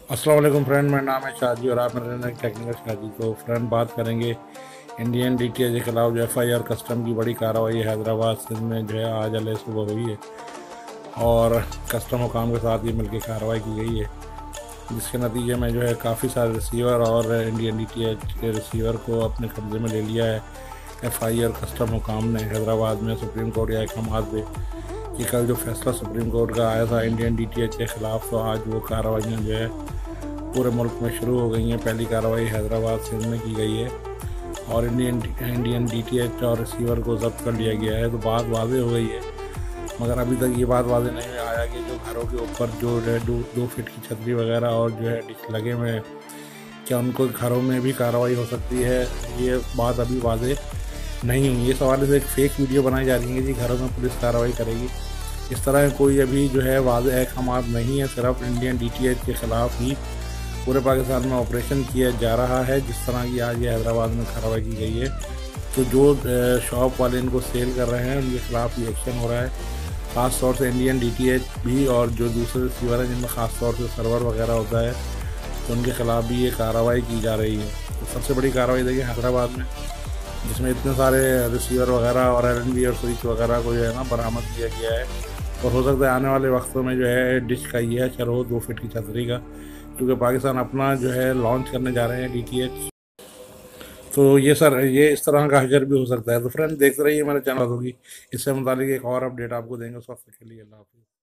अस्सलाम वालेकुम फ्रेंड, मेरा नाम है शादी और आप मेरे नए टेक्निकल शादी। तो फ्रेंड बात करेंगे इंडियन डीटीएच के खिलाफ जो एफआईआर कस्टम की बड़ी कार्रवाई हैदराबाद सिंध में जो है आज अल सुबह हुई है और कस्टम हुकाम के साथ ये मिलकर कार्रवाई की गई है, जिसके नतीजे में जो है काफ़ी सारे रिसीवर और इंडियन डीटीएच के रिसीवर को अपने कब्जे में ले लिया है एफआईआर कस्टम हुकाम ने हैदराबाद में सुप्रीम कोर्ट के अहकाम पे। कि कल जो फैसला सुप्रीम कोर्ट का आया था इंडियन डीटीएच के ख़िलाफ़, तो आज वो कार्रवाइयाँ जो है पूरे मुल्क में शुरू हो गई हैं। पहली कार्रवाई हैदराबाद सिंध में की गई है और इंडियन डीटीएच और रिसीवर को जब्त कर लिया गया है। तो बात वाज़ेह हो गई है, मगर अभी तक ये बात वाज़ेह नहीं आया कि जो घरों के ऊपर जो है 2 फीट की छतरी वगैरह और जो है डिश लगे हुए हैं, क्या उनको घरों में भी कार्रवाई हो सकती है। ये बात अभी वाज़ेह नहीं हुई। ये सवाल से एक फ़ेक वीडियो बनाई जा रही है कि घरों में पुलिस कार्रवाई करेगी। इस तरह कोई अभी जो है वाज़ेह अहकाम नहीं है। सिर्फ इंडियन डीटीएच के ख़िलाफ़ ही पूरे पाकिस्तान में ऑपरेशन किया जा रहा है। जिस तरह की आज ये हैदराबाद में कार्रवाई की गई है, तो जो शॉप वाले इनको सेल कर रहे हैं उनके खिलाफ ये एक्शन हो रहा है। ख़ास तौर से इंडियन डीटीएच भी और जो दूसरे रिसीवर हैं जिनमें ख़ास तौर से सर्वर वगैरह होता है, तो उनके खिलाफ भी ये कार्रवाई की जा रही है। तो सबसे बड़ी कार्रवाई देखिए हैदराबाद में, जिसमें इतने सारे रिसीवर वगैरह और एलएनबी और स्विच वगैरह को जो है ना बरामद किया गया है। और हो सकता है आने वाले वक्तों में जो है डिश का ये अक्षर हो 2 फीट की छतरी का, क्योंकि पाकिस्तान अपना जो है लॉन्च करने जा रहे हैं डीटीएच। तो ये सर ये इस तरह का अक्षर भी हो सकता है। तो फ्रेंड देखते रहिए मेरे चैनल होगी, इससे मुतालिक एक और अपडेट आपको देंगे। उस वक्त के लिए अल्लाह हाफिज़।